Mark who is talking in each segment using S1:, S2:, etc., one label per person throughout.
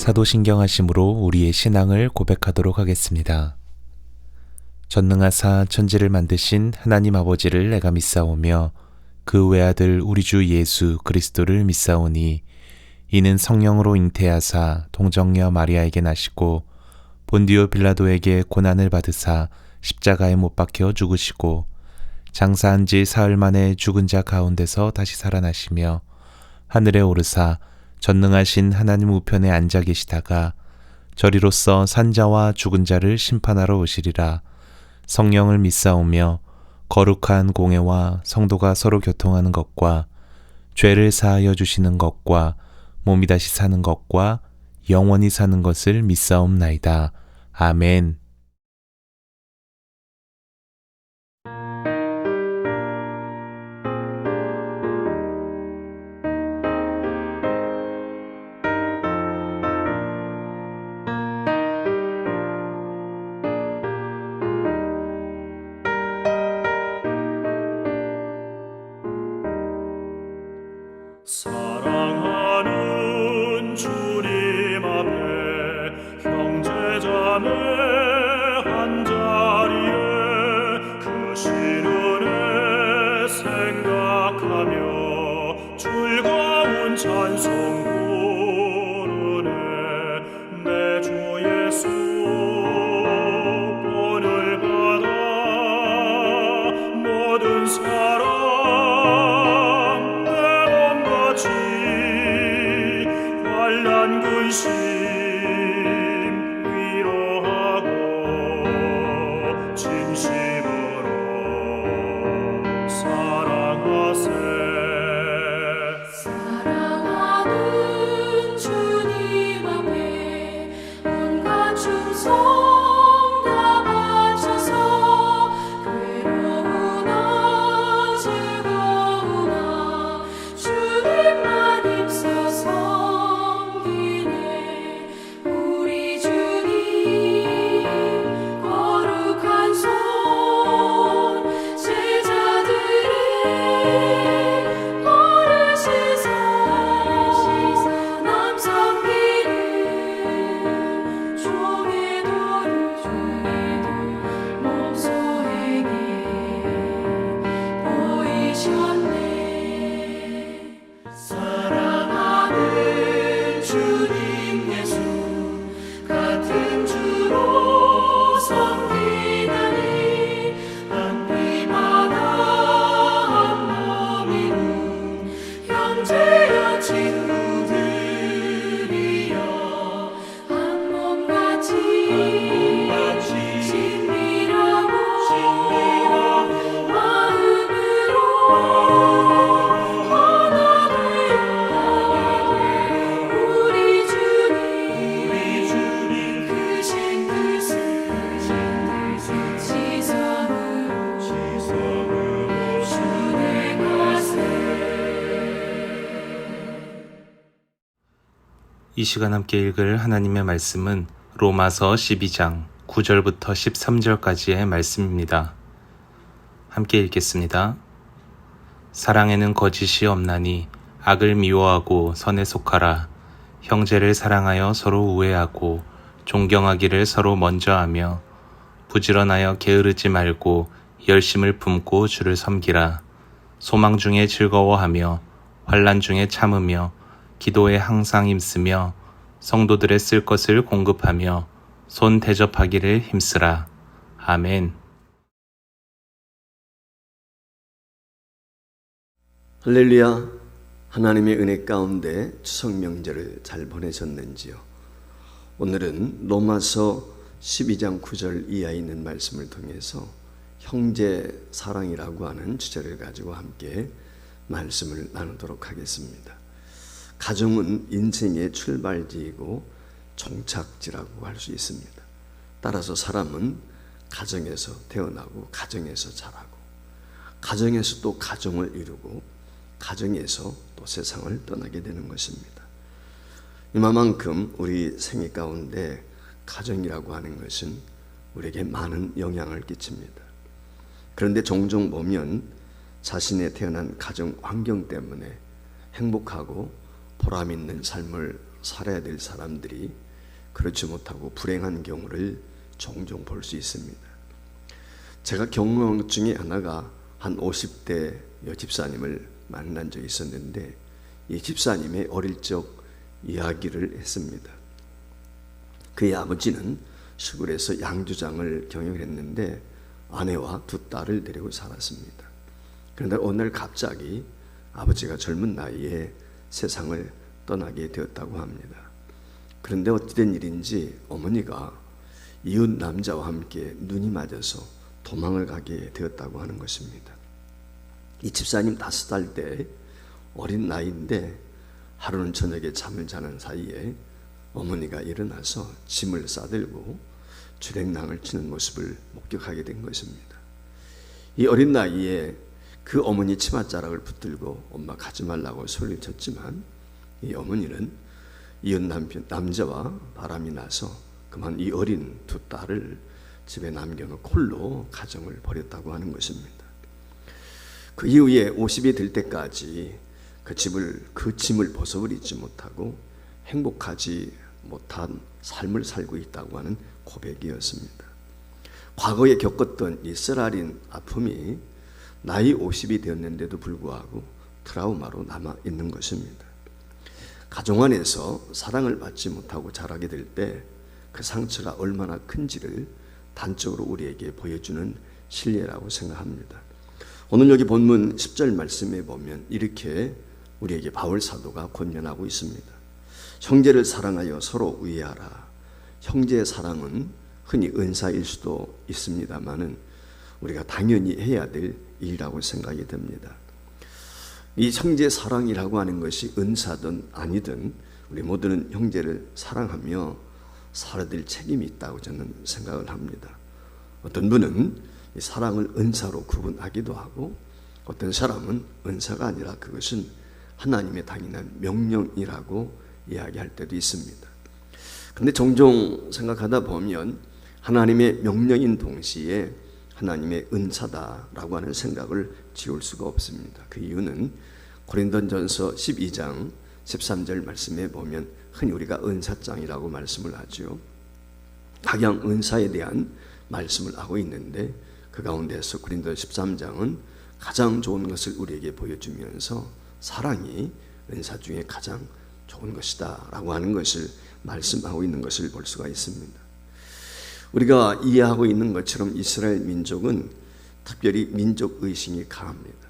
S1: 사도신경하심으로 우리의 신앙을 고백하도록 하겠습니다. 전능하사 천지를 만드신 하나님 아버지를 내가 믿사오며 그 외아들 우리 주 예수 그리스도를 믿사오니 이는 성령으로 잉태하사 동정녀 마리아에게 나시고 본디오 빌라도에게 고난을 받으사 십자가에 못 박혀 죽으시고 장사한 지 사흘 만에 죽은 자 가운데서 다시 살아나시며 하늘에 오르사 전능하신 하나님 우편에 앉아 계시다가 저리로서 산자와 죽은 자를 심판하러 오시리라. 성령을 믿사오며 거룩한 공회와 성도가 서로 교통하는 것과 죄를 사하여 주시는 것과 몸이 다시 사는 것과 영원히 사는 것을 믿사옵나이다. 아멘.
S2: 사랑하는 주님 앞에 형제자매 한자리에 그 신은혜 생각하며 즐거운 찬송 부르네. 내 주 예수 본을 받아 모든 사람 환난 근심 위로하고 진심으로 사랑하세.
S3: 사랑하는 주님 앞에 온갖 충성 다 바쳐서 괴로우나 즐거우나 주님만 입소서. 사랑하는 주님 예수 같은 주로 섬기다니 한 피마다 한 몸이군 형제여 친구들이여 한 몸같이 친밀하고 마음으로
S1: 이 시간 함께 읽을 하나님의 말씀은 로마서 12장 9절부터 13절까지의 말씀입니다. 함께 읽겠습니다. 사랑에는 거짓이 없나니 악을 미워하고 선에 속하라. 형제를 사랑하여 서로 우애하고 존경하기를 서로 먼저 하며 부지런하여 게으르지 말고 열심을 품고 주를 섬기라. 소망 중에 즐거워하며 환난 중에 참으며 기도에 항상 힘쓰며 성도들의 쓸 것을 공급하며 손 대접하기를 힘쓰라. 아멘.
S4: 할렐루야. 하나님의 은혜 가운데 추석 명절을 잘 보내셨는지요? 오늘은 로마서 12장 9절 이하에 있는 말씀을 통해서 형제 사랑이라고 하는 주제를 가지고 함께 말씀을 나누도록 하겠습니다. 가정은 인생의 출발지이고 종착지라고 할 수 있습니다. 따라서 사람은 가정에서 태어나고 가정에서 자라고 가정에서 또 가정을 이루고 가정에서 또 세상을 떠나게 되는 것입니다. 이만큼 우리 생애 가운데 가정이라고 하는 것은 우리에게 많은 영향을 끼칩니다. 그런데 종종 보면 자신의 태어난 가정 환경 때문에 행복하고 보람 있는 삶을 살아야 될 사람들이 그렇지 못하고 불행한 경우를 종종 볼 수 있습니다. 제가 경험 중에 하나가 한 50대 여집사님을 만난 적이 있었는데, 이 집사님의 어릴 적 이야기를 했습니다. 그의 아버지는 시골에서 양조장을 경영했는데 아내와 두 딸을 데리고 살았습니다. 그런데 어느 날 갑자기 아버지가 젊은 나이에 세상을 떠나게 되었다고 합니다. 그런데 어찌된 일인지 어머니가 이웃 남자와 함께 눈이 맞아서 도망을 가게 되었다고 하는 것입니다. 이 집사님 5살 때 어린 나이인데 하루는 저녁에 잠을 자는 사이에 어머니가 일어나서 짐을 싸들고 주랭랑을 치는 모습을 목격하게 된 것입니다. 이 어린 나이에 그 어머니 치맛자락을 붙들고 엄마 가지 말라고 소리를 쳤지만 이 어머니는 이웃 남자와 바람이 나서 그만 이 어린 두 딸을 집에 남겨놓고 홀로 가정을 벌였다고 하는 것입니다. 그 이후에 50이 될 때까지 그 짐을 벗어버리지 못하고 행복하지 못한 삶을 살고 있다고 하는 고백이었습니다. 과거에 겪었던 이 쓰라린 아픔이 나이 50이 되었는데도 불구하고 트라우마로 남아 있는 것입니다. 가정 안에서 사랑을 받지 못하고 자라게 될 때 그 상처가 얼마나 큰지를 단적으로 우리에게 보여주는 실례라고 생각합니다. 오늘 여기 본문 10절 말씀에 보면 이렇게 우리에게 바울 사도가 권면하고 있습니다. 형제를 사랑하여 서로 우애하라. 형제의 사랑은 흔히 은사일 수도 있습니다만은 우리가 당연히 해야 될 일이라고 생각이 됩니다. 이 형제 사랑이라고 하는 것이 은사든 아니든 우리 모두는 형제를 사랑하며 살아야 될 책임이 있다고 저는 생각을 합니다. 어떤 분은 이 사랑을 은사로 구분하기도 하고 어떤 사람은 은사가 아니라 그것은 하나님의 당연한 명령이라고 이야기할 때도 있습니다. 그런데 종종 생각하다 보면 하나님의 명령인 동시에 하나님의 은사다라고 하는 생각을 지울 수가 없습니다. 그 이유는 고린도전서 12장 13절 말씀에 보면 흔히 우리가 은사장이라고 말씀을 하죠. 각양 은사에 대한 말씀을 하고 있는데 그 가운데서 고린도 13장은 가장 좋은 것을 우리에게 보여주면서 사랑이 은사 중에 가장 좋은 것이다 라고 하는 것을 말씀하고 있는 것을 볼 수가 있습니다. 우리가 이해하고 있는 것처럼 이스라엘 민족은 특별히 민족의식이 강합니다.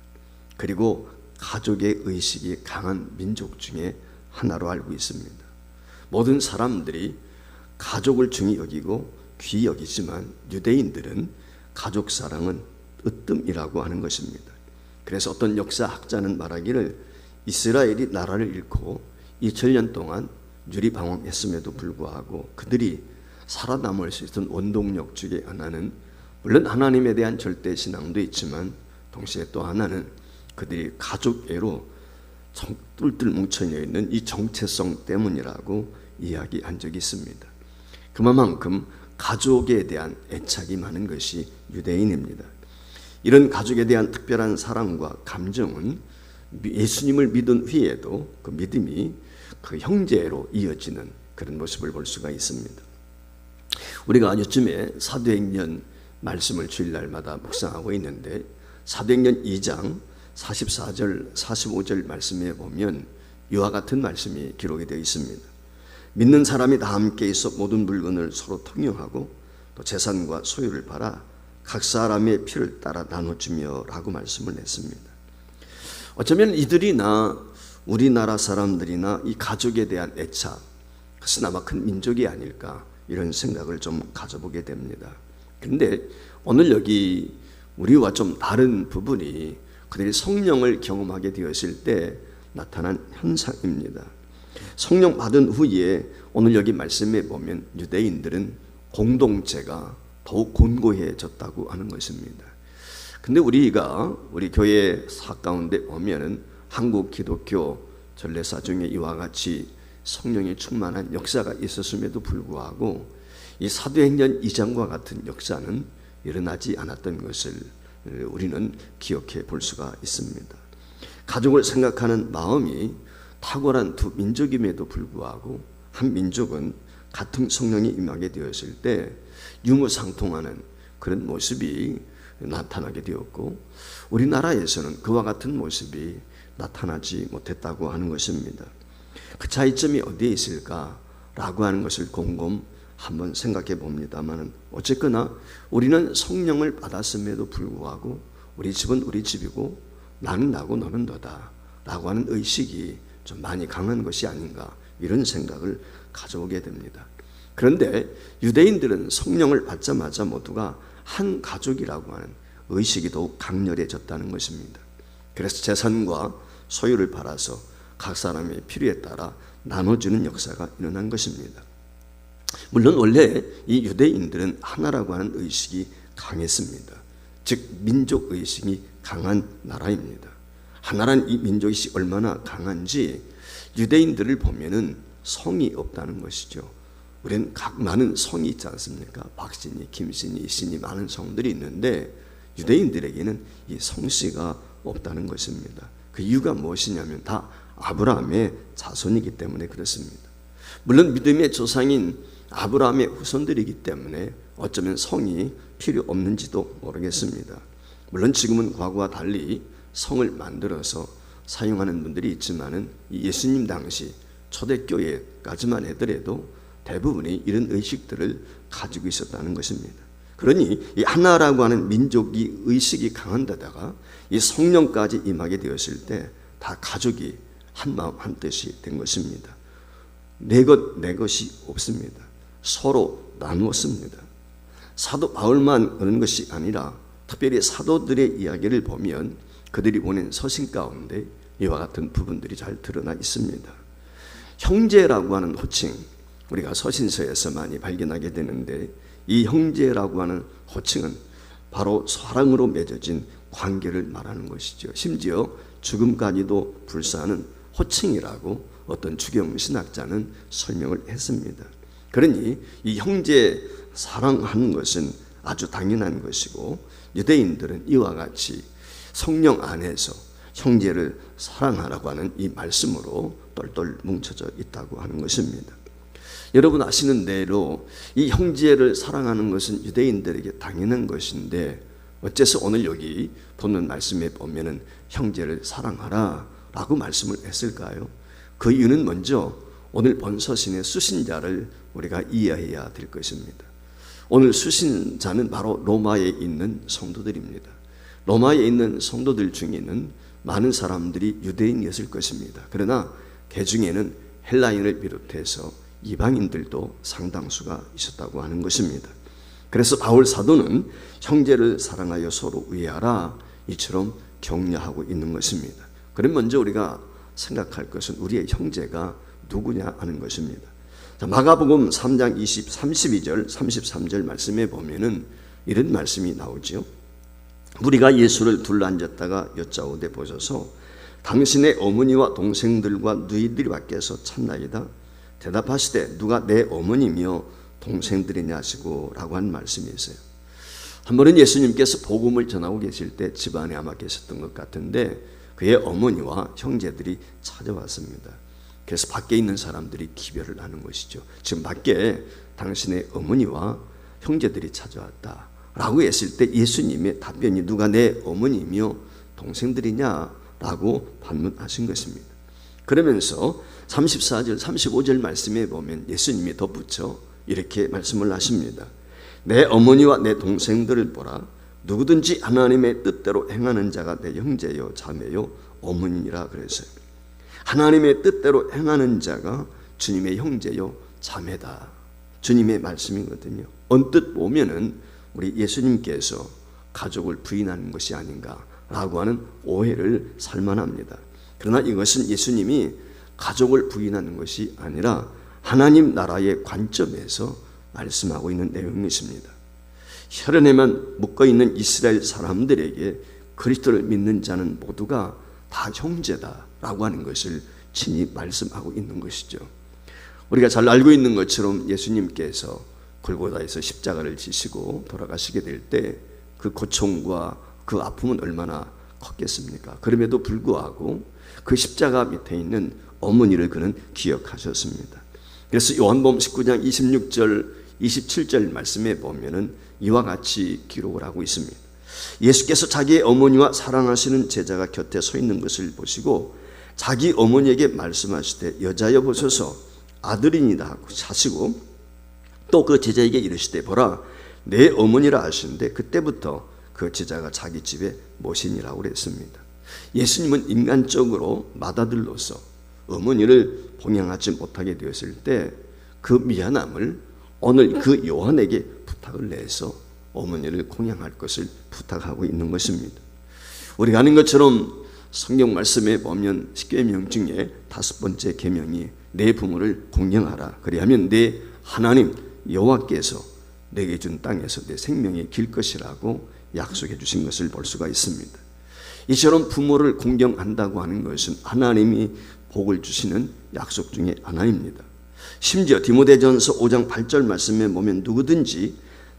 S4: 그리고 가족의 의식이 강한 민족 중에 하나로 알고 있습니다. 모든 사람들이 가족을 중히 여기고 귀히 여기지만 유대인들은 가족 사랑은 으뜸이라고 하는 것입니다. 그래서 어떤 역사학자는 말하기를 이스라엘이 나라를 잃고 2000년 동안 유리방황했음에도 불구하고 그들이 살아남을 수 있던 원동력 중에 하나는 물론 하나님에 대한 절대신앙도 있지만 동시에 또 하나는 그들이 가족애로 똘똘 뭉쳐있는 이 정체성 때문이라고 이야기한 적이 있습니다. 그만큼 가족에 대한 애착이 많은 것이 유대인입니다. 이런 가족에 대한 특별한 사랑과 감정은 예수님을 믿은 후에도 그 믿음이 그 형제로 이어지는 그런 모습을 볼 수가 있습니다. 우리가 요즘에 사도행전 말씀을 주일날마다 묵상하고 있는데 사도행전 2장 44절 45절 말씀에 보면 이와 같은 말씀이 기록이 되어 있습니다. 믿는 사람이 다 함께 있어 모든 물건을 서로 통용하고 또 재산과 소유를 팔아 각 사람의 필요를 따라 나눠주며 라고 말씀을 했습니다. 어쩌면 이들이나 우리나라 사람들이나 이 가족에 대한 애착, 그것은 아마 큰 민족이 아닐까 이런 생각을 좀 가져보게 됩니다. 그런데 오늘 여기 우리와 좀 다른 부분이 그들이 성령을 경험하게 되었을 때 나타난 현상입니다. 성령 받은 후에 오늘 여기 말씀에 보면 유대인들은 공동체가 더욱 곤고해졌다고 하는 것입니다. 근데 우리 교회 사 가운데 보면은 한국 기독교 전례사 중에 이와 같이 성령이 충만한 역사가 있었음에도 불구하고 이 사도행전 2장과 같은 역사는 일어나지 않았던 것을 우리는 기억해 볼 수가 있습니다. 가족을 생각하는 마음이 탁월한 두 민족임에도 불구하고 한 민족은 같은 성령이 임하게 되었을 때 유무상통하는 그런 모습이 나타나게 되었고, 우리나라에서는 그와 같은 모습이 나타나지 못했다고 하는 것입니다. 그 차이점이 어디에 있을까라고 하는 것을 곰곰 한번 생각해 봅니다만, 어쨌거나 우리는 성령을 받았음에도 불구하고 우리 집은 우리 집이고 나는 나고 너는 너다 라고 하는 의식이 좀 많이 강한 것이 아닌가, 이런 생각을 가져오게 됩니다. 그런데 유대인들은 성령을 받자마자 모두가 한 가족이라고 하는 의식이 더욱 강렬해졌다는 것입니다. 그래서 재산과 소유를 팔아서 각 사람의 필요에 따라 나눠주는 역사가 일어난 것입니다. 물론 원래 이 유대인들은 하나라고 하는 의식이 강했습니다. 즉 민족의식이 강한 나라입니다. 하나란 이 민족의식이 얼마나 강한지 유대인들을 보면은 성이 없다는 것이죠. 우리는 각 많은 성이 있지 않습니까? 박신이, 김신이, 이신이 많은 성들이 있는데 유대인들에게는 이 성씨가 없다는 것입니다. 그 이유가 무엇이냐면 다 아브라함의 자손이기 때문에 그렇습니다. 물론 믿음의 조상인 아브라함의 후손들이기 때문에 어쩌면 성이 필요 없는지도 모르겠습니다. 물론 지금은 과거와 달리 성을 만들어서 사용하는 분들이 있지만은 예수님 당시 초대교회까지만 하더라도 대부분이 이런 의식들을 가지고 있었다는 것입니다. 그러니 이 하나라고 하는 민족이 의식이 강한 데다가 이 성령까지 임하게 되었을 때 다 가족이 한 마음 한 뜻이 된 것입니다. 내 것 내 것이 없습니다. 서로 나누었습니다. 사도 바울만 그런 것이 아니라 특별히 사도들의 이야기를 보면 그들이 보낸 서신 가운데 이와 같은 부분들이 잘 드러나 있습니다. 형제라고 하는 호칭, 우리가 서신서에서 많이 발견하게 되는데 이 형제라고 하는 호칭은 바로 사랑으로 맺어진 관계를 말하는 것이죠. 심지어 죽음까지도 불사하는 호칭이라고 어떤 주경신학자는 설명을 했습니다. 그러니 이 형제 사랑하는 것은 아주 당연한 것이고 유대인들은 이와 같이 성령 안에서 형제를 사랑하라고 하는 이 말씀으로 똘똘 뭉쳐져 있다고 하는 것입니다. 여러분 아시는 대로 이 형제를 사랑하는 것은 유대인들에게 당연한 것인데 어째서 오늘 여기 보는 말씀에 보면은 형제를 사랑하라 라고 말씀을 했을까요? 그 이유는 먼저 오늘 본 서신의 수신자를 우리가 이해해야 될 것입니다. 오늘 수신자는 바로 로마에 있는 성도들입니다. 로마에 있는 성도들 중에는 많은 사람들이 유대인이었을 것입니다. 그러나 그 중에는 헬라인을 비롯해서 이방인들도 상당수가 있었다고 하는 것입니다. 그래서 바울 사도는 형제를 사랑하여 서로 위하라 이처럼 격려하고 있는 것입니다. 그럼 먼저 우리가 생각할 것은 우리의 형제가 누구냐 하는 것입니다. 자, 마가복음 3장 32절 33절 말씀에 보면은 이런 말씀이 나오죠. 무리가 예수를 둘러앉았다가 여짜오되 보소서 당신의 어머니와 동생들과 너희들이 밖에서 찾나이다. 대답하시되 누가 내 어머니며 동생들이냐 하시고 라고 한 말씀이 있어요. 한 번은 예수님께서 복음을 전하고 계실 때 집안에 아마 계셨던 것 같은데 그의 어머니와 형제들이 찾아왔습니다. 그래서 밖에 있는 사람들이 기별을 하는 것이죠. 지금 밖에 당신의 어머니와 형제들이 찾아왔다 라고 했을 때 예수님의 답변이 누가 내 어머니며 동생들이냐 라고 반문하신 것입니다. 그러면서 34절 35절 말씀에 보면 예수님이 덧붙여 이렇게 말씀을 하십니다. 내 어머니와 내 동생들을 보라. 누구든지 하나님의 뜻대로 행하는 자가 내 형제요 자매요 어머니라 그랬어요. 하나님의 뜻대로 행하는 자가 주님의 형제요 자매다. 주님의 말씀이거든요. 언뜻 보면은 우리 예수님께서 가족을 부인하는 것이 아닌가라고 하는 오해를 살만합니다. 그러나 이것은 예수님이 가족을 부인하는 것이 아니라 하나님 나라의 관점에서 말씀하고 있는 내용이십니다. 혈연에만 묶어있는 이스라엘 사람들에게 그리스도를 믿는 자는 모두가 다 형제다라고 하는 것을 친히 말씀하고 있는 것이죠. 우리가 잘 알고 있는 것처럼 예수님께서 골고다에서 십자가를 지시고 돌아가시게 될 때 그 고통과 그 아픔은 얼마나 컸겠습니까? 그럼에도 불구하고 그 십자가 밑에 있는 어머니를 그는 기억하셨습니다. 그래서 요한복음 19장 26절 27절 말씀에 보면은 이와 같이 기록을 하고 있습니다. 예수께서 자기의 어머니와 사랑하시는 제자가 곁에 서 있는 것을 보시고 자기 어머니에게 말씀하시되 여자여 보소서 아들이니라 하고 하시고 또 그 제자에게 이르시되 보라 내 어머니라 하시는데 그때부터 그 제자가 자기 집에 모시니라고 그랬습니다. 예수님은 인간적으로 맏아들로서 어머니를 봉양하지 못하게 되었을 때 그 미안함을 오늘 그 요한에게 부탁을 내서 어머니를 공양할 것을 부탁하고 있는 것입니다. 우리가 아는 것처럼 성경 말씀에 보면 10계명 중에 5번째 계명이 내 부모를 공경하라. 그리하면 내 하나님 여호와께서 내게 준 땅에서 내 생명이 길 것이라고 약속해 주신 것을 볼 수가 있습니다. 이처럼 부모를 공경한다고 하는 것은 하나님이 복을 주시는 약속 중에 하나입니다. 심지어 디모데전서 5장 8절 말씀에 보면 누구든지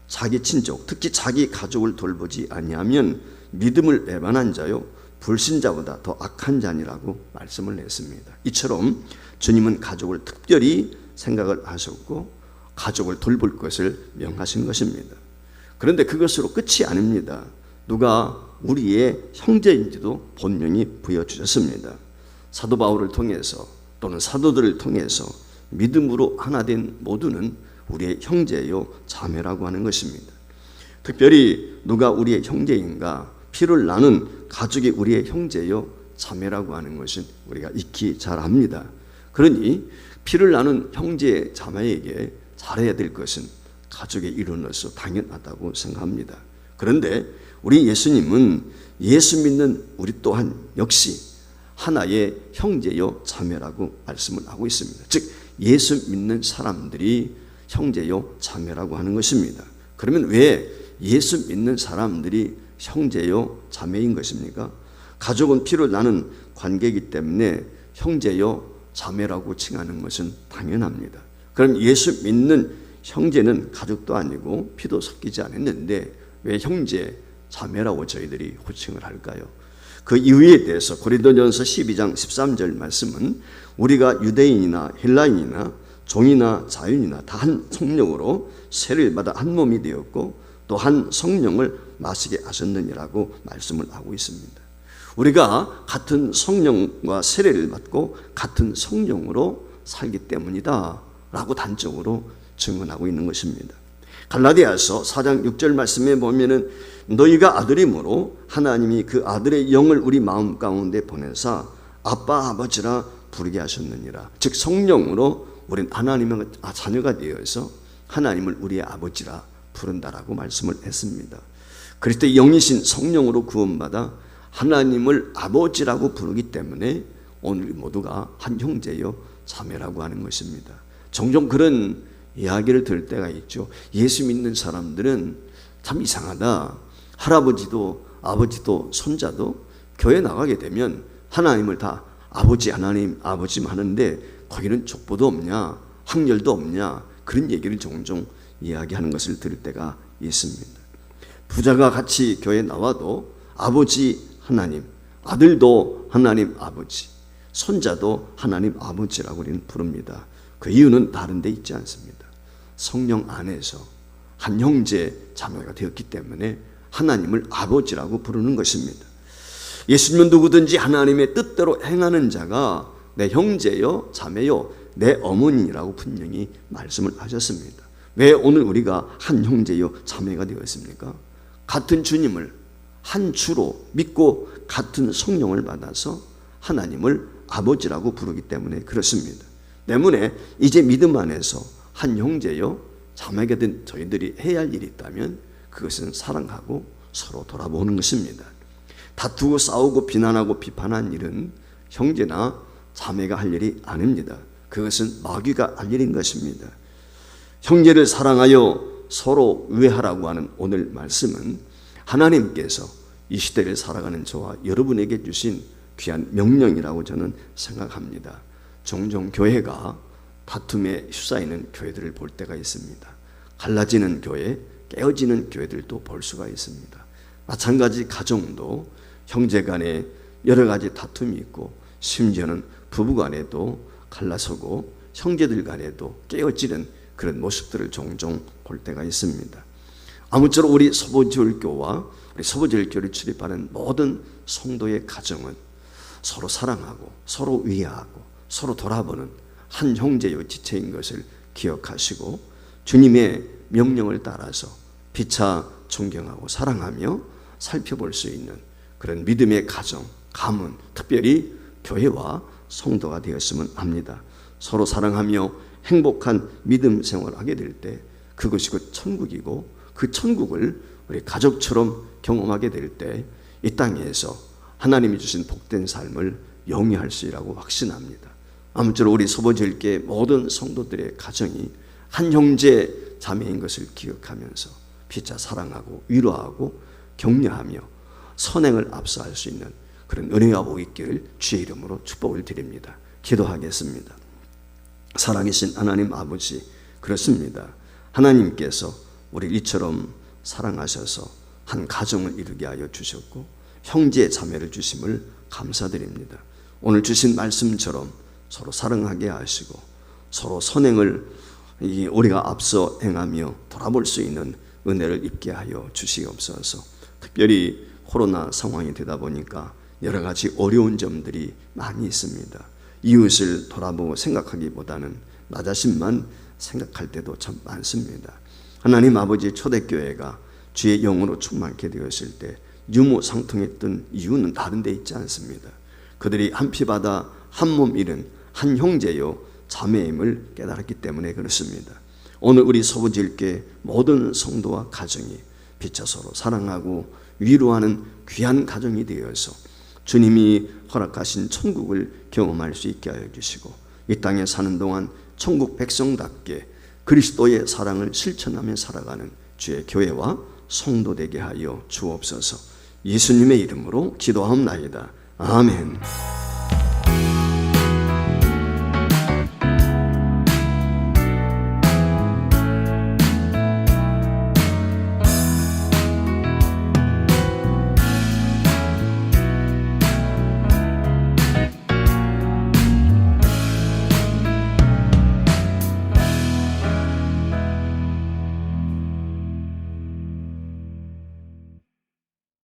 S4: 자기 친족 특히 자기 가족을 돌보지 아니하면 믿음을 배반한 자요 불신자보다 더 악한 자니라고 말씀을 했습니다. 이처럼 주님은 가족을 특별히 생각을 하셨고 가족을 돌볼 것을 명하신 것입니다. 그런데 그것으로 끝이 아닙니다. 누가 우리의 형제인지도 본명이 부여주셨습니다. 사도 바울을 통해서 또는 사도들을 통해서 믿음으로 하나 된 모두는 우리의 형제요 자매라고 하는 것입니다. 특별히 누가 우리의 형제인가 피를 나눈 가족이 우리의 형제요 자매라고 하는 것은 우리가 익히 잘 압니다. 그러니 피를 나눈 형제 자매에게 잘해야 될 것은 가족의 일원으로서 당연하다고 생각합니다. 그런데 우리 예수님은 예수 믿는 우리 또한 역시 하나의 형제요 자매라고 말씀을 하고 있습니다. 즉 예수 믿는 사람들이 형제요 자매라고 하는 것입니다. 그러면 왜 예수 믿는 사람들이 형제요 자매인 것입니까? 가족은 피를 나눈 관계이기 때문에 형제요 자매라고 칭하는 것은 당연합니다. 그럼 예수 믿는 형제는 가족도 아니고 피도 섞이지 않았는데 왜 형제 자매라고 저희들이 호칭을 할까요? 그 이유에 대해서 고린도전서 12장 13절 말씀은 우리가 유대인이나 헬라인이나 종이나 자유인이나 다 한 성령으로 세를 받아 한 몸이 되었고 또 한 성령을 마시게 하셨느니라고 말씀을 하고 있습니다. 우리가 같은 성령과 세례를 받고 같은 성령으로 살기 때문이다 라고 단적으로 증언하고 있는 것입니다. 갈라디아서 4장 6절 말씀에 보면은 너희가 아들이므로 하나님이 그 아들의 영을 우리 마음 가운데 보내사 아빠 아버지라 부르게 하셨느니라. 즉 성령으로 우리는 하나님의 자녀가 되어서 하나님을 우리의 아버지라 부른다라고 말씀을 했습니다. 그리스도의 영이신 성령으로 구원받아 하나님을 아버지라고 부르기 때문에 오늘 모두가 한 형제요 자매라고 하는 것입니다. 종종 그런 이야기를 들을 때가 있죠. 예수 믿는 사람들은 참 이상하다. 할아버지도 아버지도 손자도 교회 나가게 되면 하나님을 다 아버지 하나님 아버지 하는데 거기는 족보도 없냐 확률도 없냐 그런 얘기를 종종 이야기하는 것을 들을 때가 있습니다. 부자가 같이 교회 나와도 아버지 하나님, 아들도 하나님 아버지, 손자도 하나님 아버지라고 우리는 부릅니다. 그 이유는 다른 데 있지 않습니다. 성령 안에서 한 형제 자매가 되었기 때문에 하나님을 아버지라고 부르는 것입니다. 예수님은 누구든지 하나님의 뜻대로 행하는 자가 내 형제요 자매요 내 어머니라고 분명히 말씀을 하셨습니다. 왜 오늘 우리가 한 형제요 자매가 되었습니까? 같은 주님을 한 주로 믿고 같은 성령을 받아서 하나님을 아버지라고 부르기 때문에 그렇습니다. 때문에 이제 믿음 안에서 한 형제요 자매가 된 저희들이 해야 할 일이 있다면 그것은 사랑하고 서로 돌아보는 것입니다. 다투고 싸우고 비난하고 비판한 일은 형제나 자매가 할 일이 아닙니다. 그것은 마귀가 할 일인 것입니다. 형제를 사랑하여 서로 의하라고 하는 오늘 말씀은 하나님께서 이 시대를 살아가는 저와 여러분에게 주신 귀한 명령이라고 저는 생각합니다. 종종 교회가 다툼에 휩싸이는 교회들을 볼 때가 있습니다. 갈라지는 교회, 깨어지는 교회들도 볼 수가 있습니다. 마찬가지 가정도 형제 간에 여러 가지 다툼이 있고 심지어는 부부 간에도 갈라서고 형제들 간에도 깨어지는 그런 모습들을 종종 볼 때가 있습니다. 아무쪼록 우리 서보지울교와 우리 서보지울교를 출입하는 모든 성도의 가정은 서로 사랑하고 서로 위하고 서로 돌아보는 한 형제의 지체인 것을 기억하시고 주님의 명령을 따라서 피차 존경하고 사랑하며 살펴볼 수 있는 그런 믿음의 가정, 가문, 특별히 교회와 성도가 되었으면 합니다. 서로 사랑하며 행복한 믿음 생활을 하게 될 때 그것이 그 천국이고 그 천국을 우리 가족처럼 경험하게 될 때 이 땅에서 하나님이 주신 복된 삶을 영위할 수 있라고 확신합니다. 아무쪼록 우리 서보질교회 모든 성도들의 가정이 한 형제 자매인 것을 기억하면서 피차 사랑하고 위로하고 격려하며 선행을 앞서할 수 있는 그런 은혜와 복이 있기를 주의 이름으로 축복을 드립니다. 기도하겠습니다. 살아계신 하나님 아버지, 그렇습니다. 하나님께서 우리 이처럼 사랑하셔서 한 가정을 이루게 하여 주셨고 형제 자매를 주심을 감사드립니다. 오늘 주신 말씀처럼 서로 사랑하게 하시고 서로 선행을 우리가 앞서 행하며 돌아볼 수 있는 은혜를 입게 하여 주시옵소서. 특별히 코로나 상황이 되다 보니까 여러 가지 어려운 점들이 많이 있습니다. 이웃을 돌아보고 생각하기보다는 나 자신만 생각할 때도 참 많습니다. 하나님 아버지, 초대교회가 주의 영으로 충만케 되었을 때 유무상통했던 이유는 다른 데 있지 않습니다. 그들이 한 피바다 한 몸 이른 한 형제요 자매임을 깨달았기 때문에 그렇습니다. 오늘 우리 서부질교회 모든 성도와 가정이 피차 서로 사랑하고 위로하는 귀한 가정이 되어서 주님이 허락하신 천국을 경험할 수 있게 하여 주시고 이 땅에 사는 동안 천국 백성답게 그리스도의 사랑을 실천하며 살아가는 주의 교회와 성도 되게 하여 주옵소서. 예수님의 이름으로 기도하옵나이다. 아멘.